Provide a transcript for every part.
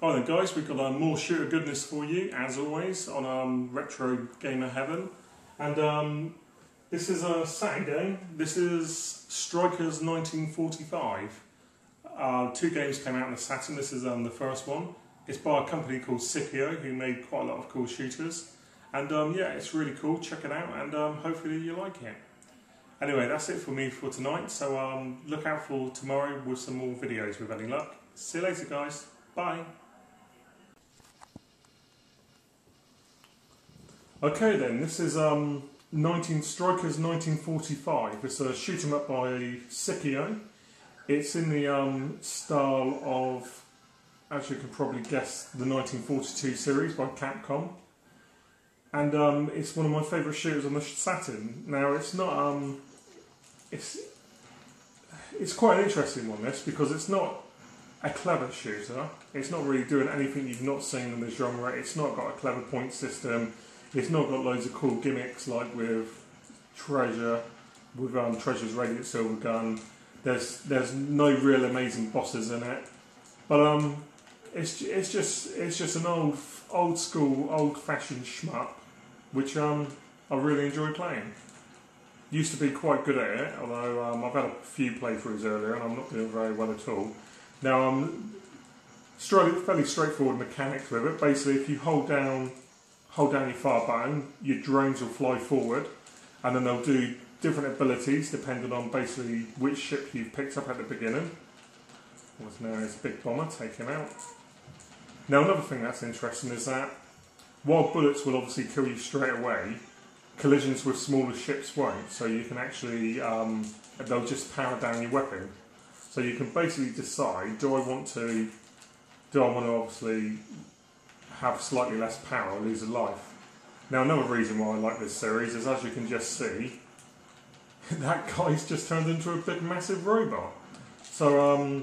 Hi then guys, we've got more shooter goodness for you as always on Retro Gamer Heaven, and this is a Saturn game. This is Strikers 1945. Two games came out on the Saturn. This is the first one. It's by a company called Psychio, who made quite a lot of cool shooters, and yeah, it's really cool. Check it out, and hopefully you like it. Anyway, that's it for me for tonight, so look out for tomorrow with some more videos with any luck. See you later guys, bye! Okay then, this is Strikers 1945. It's a shoot 'em up by Psychio. It's in the style of, as you can probably guess, the 1942 series by Capcom. And it's one of my favourite shooters on the Saturn. Now it's not, it's quite an interesting one, this, because it's not a clever shooter. It's not really doing anything you've not seen in the genre. It's not got a clever point system. It's not got loads of cool gimmicks like with Treasure, with Treasure's Radiant Silver Gun. There's no real amazing bosses in it, but it's just an old school, old fashioned shmup, which I really enjoy playing. Used to be quite good at it, although I've had a few playthroughs earlier and I'm not doing very well at all. Now fairly straightforward mechanics with it. Basically, if you hold down your fire button, your drones will fly forward, and then they'll do different abilities depending on basically which ship you've picked up at the beginning. What's now is a big bomber, take him out. Now another thing that's interesting is that while bullets will obviously kill you straight away, collisions with smaller ships won't, so you can actually, they'll just power down your weapon. So you can basically decide, do I want to obviously have slightly less power or lose a life. Now another reason why I like this series is, as you can just see, that guy's just turned into a big massive robot. So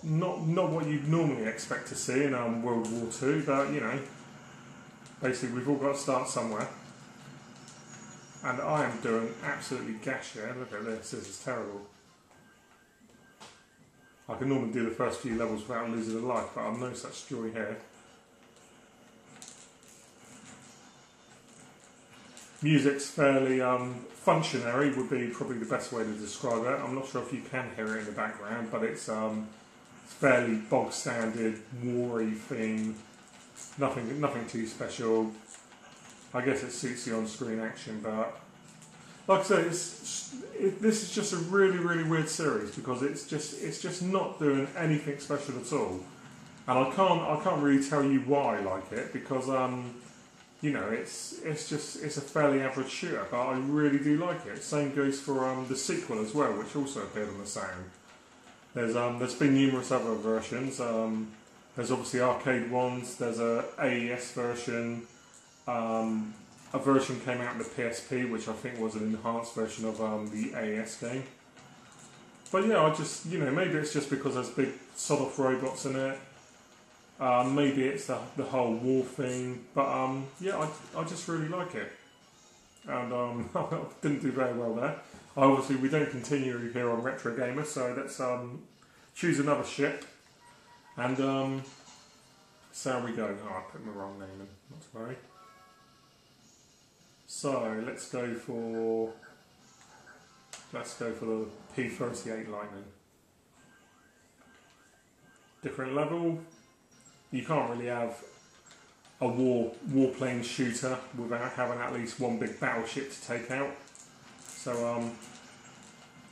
not what you'd normally expect to see in World War II, but you know, basically we've all got to start somewhere. And I am doing absolutely gash here. Look at this is terrible. I can normally do the first few levels without losing a life, but I've no such joy here. Music's fairly functionary would be probably the best way to describe it. I'm not sure if you can hear it in the background, but it's fairly bog standard, war-y theme. Nothing too special. I guess it suits the on-screen action, but like I said, this is just a really weird series because it's just not doing anything special at all, and I can't really tell you why I like it because you know, it's a fairly average shooter, but I really do like it. Same goes for the sequel as well, which also appeared on the Saturn. There's been numerous other versions. There's obviously arcade ones. There's a AES version. A version came out in the PSP, which I think was an enhanced version of the AES game. But yeah, maybe it's just because there's big sod-off robots in it. Maybe it's the whole war thing, but yeah, I just really like it, and I didn't do very well there. Obviously, we don't continue here on Retro Gamer, so let's choose another ship, and so how we go. Oh, I put my wrong name in. Not to worry. So let's go for the P-38 Lightning. Different level. You can't really have a warplane shooter without having at least one big battleship to take out. So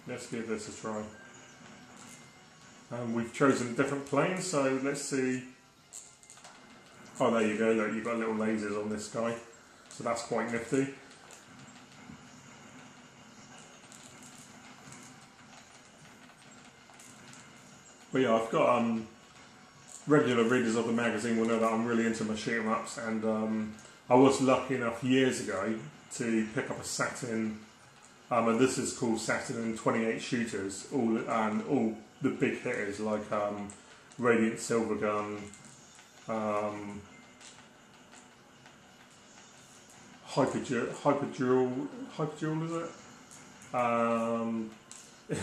let's give this a try. We've chosen different planes, so let's see. Oh, there you go. Look, you've got little lasers on this guy, so that's quite nifty. But yeah, I've got regular readers of the magazine will know that I'm really into my shoot 'em ups, and I was lucky enough years ago to pick up a Saturn, and this is called Saturn 28 shooters, all the big hitters like Radiant Silver Gun, Hyperdual is it?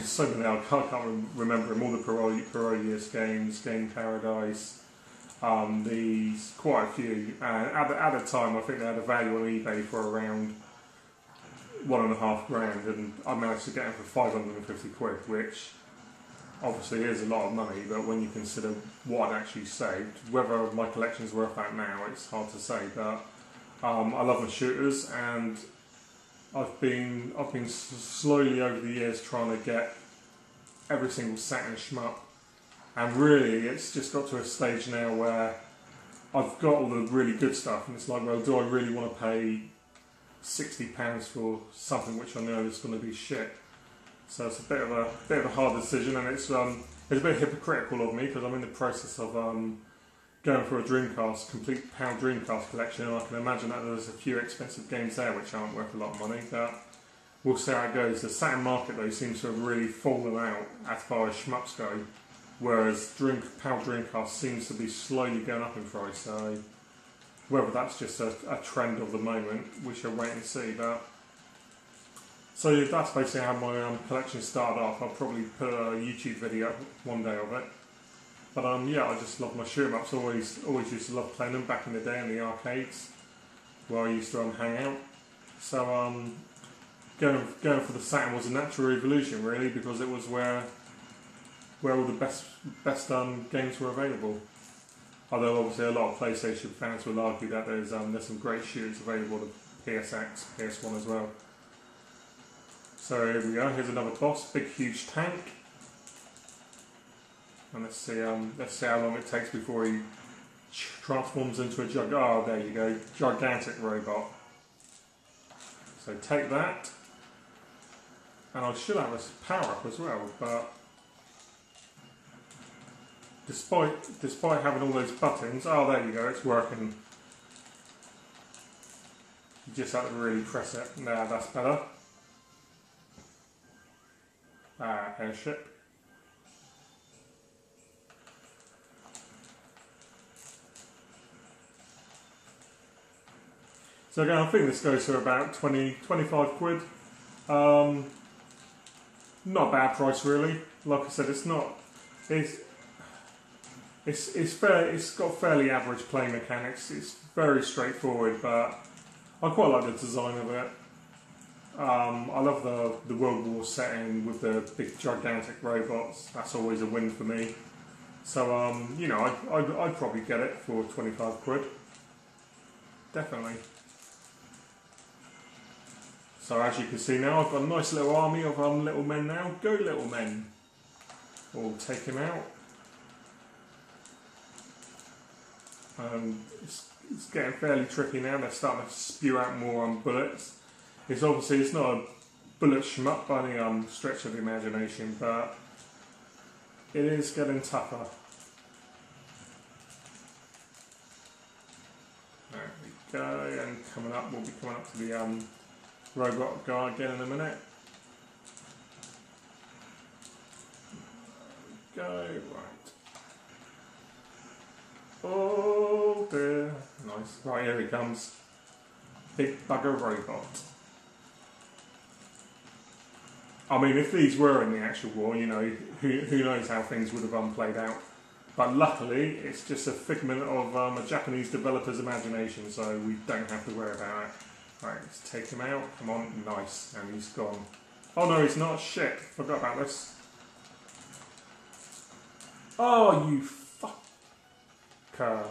So many, I can't remember them, all the Parodius games, Game Paradise, These quite a few, and at the time I think they had a value on eBay for around £1.5 grand, and I managed to get them for 550 quid, which obviously is a lot of money, but when you consider what I'd actually saved, whether my collection's worth that now, it's hard to say. But I love my shooters, and I've been slowly over the years trying to get every single Saturn shmup, and really it's just got to a stage now where I've got all the really good stuff, and it's like, well, do I really want to pay £60 for something which I know is going to be shit? So it's a bit of a hard decision, and it's a bit hypocritical of me because I'm in the process of going for a Dreamcast, complete PAL Dreamcast collection, and I can imagine that there's a few expensive games there which aren't worth a lot of money, but we'll see how it goes. The Saturn market though seems to have really fallen out as far as shmups go, whereas PAL Dreamcast seems to be slowly going up in price, so whether that's just a trend of the moment, we shall wait and see. But so yeah, that's basically how my collection started off. I'll probably put a YouTube video one day of it. But yeah, I just love my shoot 'em ups. Always used to love playing them back in the day in the arcades where I used to hang out. So going for the Saturn was a natural evolution, really, because it was where all the best games were available. Although obviously a lot of PlayStation fans will argue that there's some great shooters available to PSX, PS1 as well. So here we go. Here's another boss, big huge tank. And let's see how long it takes before he transforms into a there you go, gigantic robot. So take that, and I should have this power up as well, but despite having all those buttons, there you go, it's working. You just have to really press it. Now that's better. Airship. So again, I think this goes for about 25 quid. Not a bad price really. Like I said, it's fair. It's got fairly average play mechanics. It's very straightforward, but I quite like the design of it. I love the World War setting with the big gigantic robots. That's always a win for me. So you know, I'd probably get it for 25 quid. Definitely. So as you can see now, I've got a nice little army of little men now. Go little men. We'll take him out. It's getting fairly tricky now. They're starting to spew out more bullets. It's not a bullet shmup by any stretch of the imagination, but it is getting tougher. There we go, and we'll be coming up to the robot guy again in a minute. Go, right. Oh dear. Nice. Right, here he comes. Big bugger robot. I mean, if these were in the actual war, you know, who knows how things would have played out. But luckily, it's just a figment of a Japanese developer's imagination, so we don't have to worry about it. Right, let's take him out. Come on, nice. And he's gone. Oh no, he's not. Shit, forgot about this. Oh, you fucker.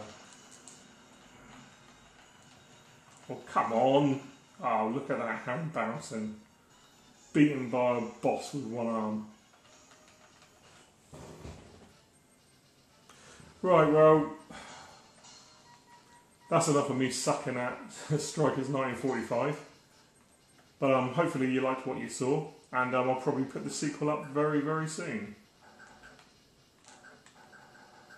Oh, come on. Oh, look at that hand bouncing. Beaten by a boss with one arm. Right, well, that's enough of me sucking at Strikers 1945. But hopefully you liked what you saw, and I'll probably put the sequel up very, very soon.